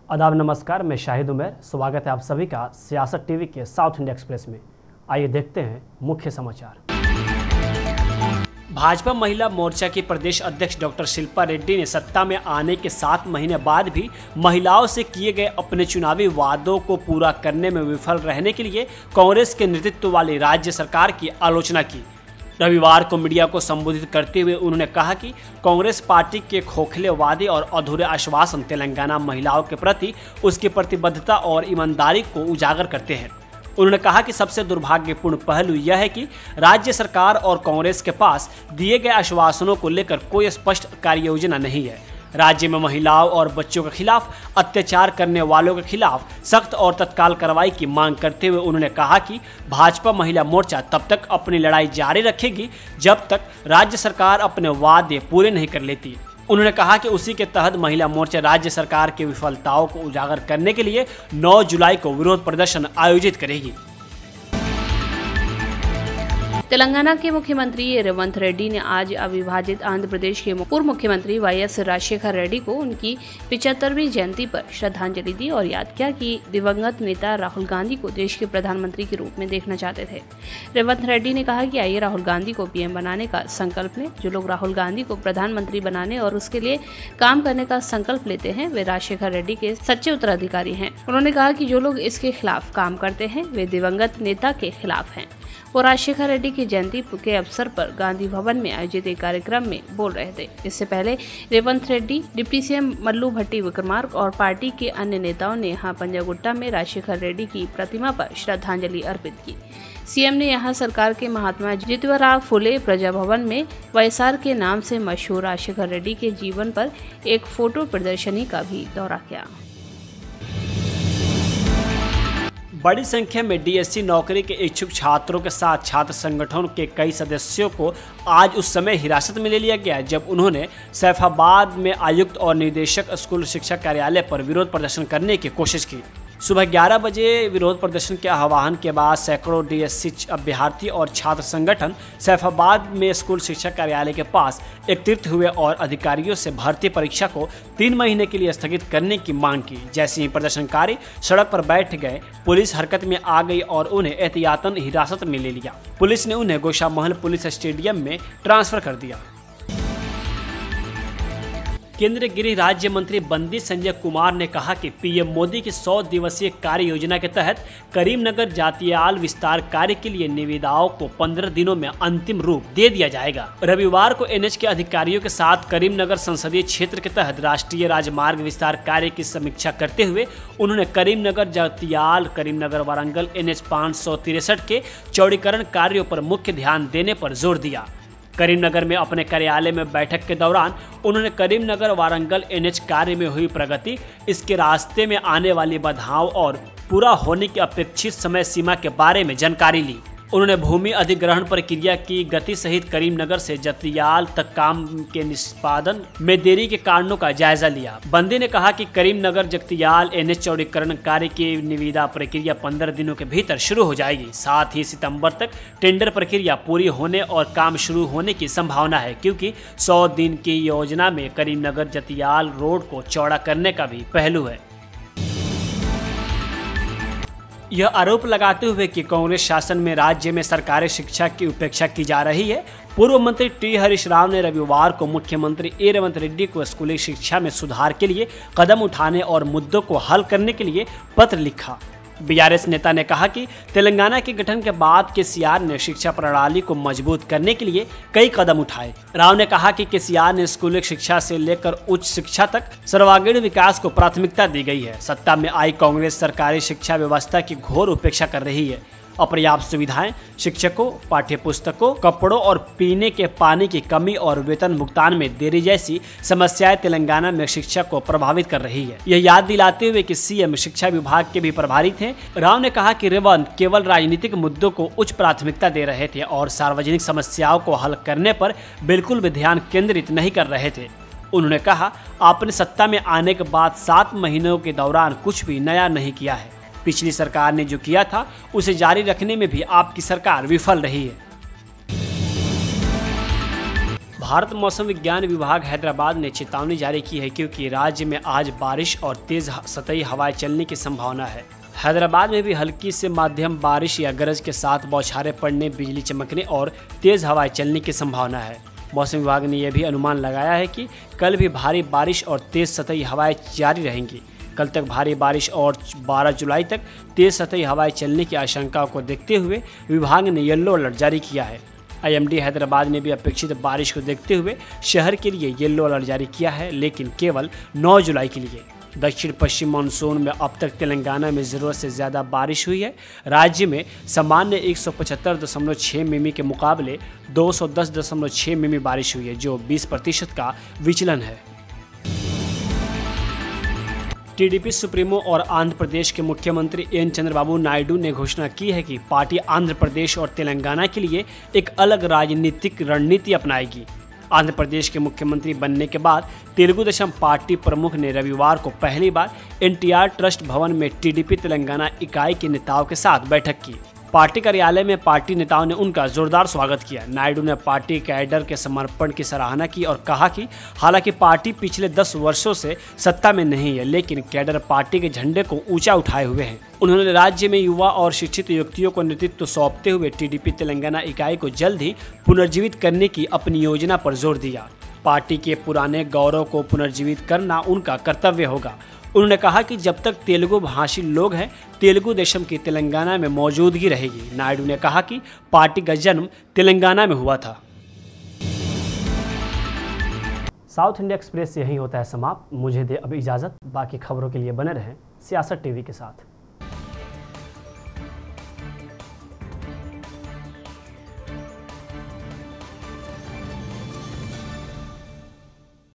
आदाब नमस्कार, मैं शाहिद उमर। स्वागत है आप सभी का सियासत टीवी के साउथ इंडिया एक्सप्रेस में। आइए देखते हैं मुख्य समाचार। भाजपा महिला मोर्चा की प्रदेश अध्यक्ष डॉक्टर शिल्पा रेड्डी ने सत्ता में आने के 7 महीने बाद भी महिलाओं से किए गए अपने चुनावी वादों को पूरा करने में विफल रहने के लिए कांग्रेस के नेतृत्व वाली राज्य सरकार की आलोचना की। रविवार को मीडिया को संबोधित करते हुए उन्होंने कहा कि कांग्रेस पार्टी के खोखले वादे और अधूरे आश्वासन तेलंगाना महिलाओं के प्रति उसकी प्रतिबद्धता और ईमानदारी को उजागर करते हैं। उन्होंने कहा कि सबसे दुर्भाग्यपूर्ण पहलू यह है कि राज्य सरकार और कांग्रेस के पास दिए गए आश्वासनों को लेकर कोई स्पष्ट कार्ययोजना नहीं है। राज्य में महिलाओं और बच्चों के खिलाफ अत्याचार करने वालों के खिलाफ सख्त और तत्काल कार्रवाई की मांग करते हुए उन्होंने कहा कि भाजपा महिला मोर्चा तब तक अपनी लड़ाई जारी रखेगी जब तक राज्य सरकार अपने वादे पूरे नहीं कर लेती। उन्होंने कहा कि उसी के तहत महिला मोर्चा राज्य सरकार की विफलताओं को उजागर करने के लिए 9 जुलाई को विरोध प्रदर्शन आयोजित करेगी। तेलंगाना के मुख्यमंत्री रेवंत रेड्डी ने आज अविभाजित आंध्र प्रदेश के पूर्व मुख्यमंत्री वाईएस राजशेखर रेड्डी को उनकी 75वीं जयंती पर श्रद्धांजलि दी और याद किया कि दिवंगत नेता राहुल गांधी को देश के प्रधानमंत्री के रूप में देखना चाहते थे। रेवंत रेड्डी ने कहा कि आइए राहुल गांधी को पीएम बनाने का संकल्प लें। जो लोग राहुल गांधी को प्रधानमंत्री बनाने और उसके लिए काम करने का संकल्प लेते हैं वे राजशेखर रेड्डी के सच्चे उत्तराधिकारी हैं। उन्होंने कहा कि जो लोग इसके खिलाफ काम करते हैं वे दिवंगत नेता के खिलाफ हैं। वो राजशेखर रेड्डी की जयंती के अवसर पर गांधी भवन में आयोजित एक कार्यक्रम में बोल रहे थे। इससे पहले रेवंत रेड्डी, डिप्टी सीएम मल्लू भट्टी विक्रमार्क और पार्टी के अन्य नेताओं ने यहां पंजागुट्टा में राजशेखर रेड्डी की प्रतिमा पर श्रद्धांजलि अर्पित की। सीएम ने यहां सरकार के महात्मा ज्योतिबा फुले प्रजा भवन में वाईएसआर के नाम से मशहूर राजशेखर रेड्डी के जीवन पर एक फोटो प्रदर्शनी का भी दौरा किया। बड़ी संख्या में डीएससी नौकरी के इच्छुक छात्रों के साथ छात्र संगठन के कई सदस्यों को आज उस समय हिरासत में ले लिया गया जब उन्होंने सैफाबाद में आयुक्त और निदेशक स्कूल शिक्षा कार्यालय पर विरोध प्रदर्शन करने की कोशिश की। सुबह 11 बजे विरोध प्रदर्शन के आह्वान के बाद सैकड़ों डीएससी अभ्यर्थी और छात्र संगठन सैफाबाद में स्कूल शिक्षा कार्यालय के पास एकत्रित हुए और अधिकारियों से भर्ती परीक्षा को 3 महीने के लिए स्थगित करने की मांग की। जैसे ही प्रदर्शनकारी सड़क पर बैठ गए, पुलिस हरकत में आ गई और उन्हें एहतियातन हिरासत में ले लिया। पुलिस ने उन्हें गोशामहल पुलिस स्टेडियम में ट्रांसफर कर दिया। केंद्रीय गृह राज्य मंत्री बंदी संजय कुमार ने कहा कि पीएम मोदी की 100 दिवसीय कार्य योजना के तहत करीमनगर जातियाल विस्तार कार्य के लिए निविदाओं को 15 दिनों में अंतिम रूप दे दिया जाएगा। रविवार को एनएच के अधिकारियों के साथ करीमनगर संसदीय क्षेत्र के तहत राष्ट्रीय राजमार्ग विस्तार कार्य की समीक्षा करते हुए उन्होंने करीमनगर जातियाल करीमनगर वारंगल एनएच 563 के चौड़ीकरण कार्यों पर मुख्य ध्यान देने पर जोर दिया। करीमनगर में अपने कार्यालय में बैठक के दौरान उन्होंने करीमनगर वारंगल एनएच कार्य में हुई प्रगति, इसके रास्ते में आने वाली बाधाओं और पूरा होने की अपेक्षित समय सीमा के बारे में जानकारी ली। उन्होंने भूमि अधिग्रहण प्रक्रिया की गति सहित करीमनगर से जतियाल तक काम के निष्पादन में देरी के कारणों का जायजा लिया। बंदी ने कहा कि करीमनगर जगतियाल एनएच चौड़ीकरण कार्य की निविदा प्रक्रिया 15 दिनों के भीतर शुरू हो जाएगी। साथ ही सितंबर तक टेंडर प्रक्रिया पूरी होने और काम शुरू होने की संभावना है, क्योंकि 100 दिन की योजना में करीमनगर जतियाल रोड को चौड़ा करने का भी पहलू है। यह आरोप लगाते हुए कि कांग्रेस शासन में राज्य में सरकारी शिक्षा की उपेक्षा की जा रही है, पूर्व मंत्री टी हरीश राव ने रविवार को मुख्यमंत्री रेवंत रेड्डी को स्कूली शिक्षा में सुधार के लिए कदम उठाने और मुद्दों को हल करने के लिए पत्र लिखा। बीआरएस नेता ने कहा कि तेलंगाना के गठन के बाद केसीआर ने शिक्षा प्रणाली को मजबूत करने के लिए कई कदम उठाए। राव ने कहा कि केसीआर ने स्कूली शिक्षा से लेकर उच्च शिक्षा तक सर्वांगीण विकास को प्राथमिकता दी गई है। सत्ता में आई कांग्रेस सरकारी शिक्षा व्यवस्था की घोर उपेक्षा कर रही है। अपर्याप्त सुविधाएं, शिक्षकों, पाठ्य पुस्तकों, कपड़ों और पीने के पानी की कमी और वेतन भुगतान में देरी जैसी समस्याएं तेलंगाना में शिक्षा को प्रभावित कर रही है। यह याद दिलाते हुए कि सीएम शिक्षा विभाग के भी प्रभारी थे, राव ने कहा कि रेवंत केवल राजनीतिक मुद्दों को उच्च प्राथमिकता दे रहे थे और सार्वजनिक समस्याओं को हल करने पर बिल्कुल भी ध्यान केंद्रित नहीं कर रहे थे। उन्होंने कहा, आपने सत्ता में आने के बाद 7 महीनों के दौरान कुछ भी नया नहीं किया है। पिछली सरकार ने जो किया था उसे जारी रखने में भी आपकी सरकार विफल रही है। भारत मौसम विज्ञान विभाग हैदराबाद ने चेतावनी जारी की है क्योंकि राज्य में आज बारिश और तेज सतही हवाएं चलने की संभावना है। हैदराबाद में भी हल्की से माध्यम बारिश या गरज के साथ बौछारें पड़ने, बिजली चमकने और तेज हवाएं चलने की संभावना है। मौसम विभाग ने यह भी अनुमान लगाया है कि कल भी भारी बारिश और तेज सतही हवाएं जारी रहेंगी। कल तक भारी बारिश और 12 जुलाई तक तेज सतही हवाएं चलने की आशंका को देखते हुए विभाग ने येलो अलर्ट जारी किया है। IMD हैदराबाद ने भी अपेक्षित बारिश को देखते हुए शहर के लिए येलो अलर्ट जारी किया है, लेकिन केवल 9 जुलाई के लिए। दक्षिण पश्चिम मानसून में अब तक तेलंगाना में ज़रूरत से ज़्यादा बारिश हुई है। राज्य में सामान्य 175.6 मिमी के मुकाबले 210.6 मिमी बारिश हुई है, जो 20% का विचलन है। TDP सुप्रीमो और आंध्र प्रदेश के मुख्यमंत्री एन चंद्रबाबू नायडू ने घोषणा की है कि पार्टी आंध्र प्रदेश और तेलंगाना के लिए एक अलग राजनीतिक रणनीति अपनाएगी। आंध्र प्रदेश के मुख्यमंत्री बनने के बाद तेलुगु देशम पार्टी प्रमुख ने रविवार को पहली बार NTR ट्रस्ट भवन में TDP तेलंगाना इकाई के नेताओं के साथ बैठक की। पार्टी कार्यालय में पार्टी नेताओं ने उनका जोरदार स्वागत किया। नायडू ने पार्टी कैडर के समर्पण की सराहना की और कहा कि हालांकि पार्टी पिछले 10 वर्षों से सत्ता में नहीं है, लेकिन कैडर पार्टी के झंडे को ऊंचा उठाए हुए हैं। उन्होंने राज्य में युवा और शिक्षित युवतियों को नेतृत्व सौंपते हुए TDP तेलंगाना इकाई को जल्द ही पुनर्जीवित करने की अपनी योजना पर जोर दिया। पार्टी के पुराने गौरव को पुनर्जीवित करना उनका कर्तव्य होगा। उन्होंने कहा कि जब तक तेलुगु भाषी लोग हैं, तेलुगु देशम की तेलंगाना में मौजूदगी रहेगी। नायडू ने कहा कि पार्टी का जन्म तेलंगाना में हुआ था। साउथ इंडिया एक्सप्रेस यही होता है समाप्त। मुझे दे अब इजाज़त। बाकी खबरों के लिए बने रहें सियासत टीवी के साथ।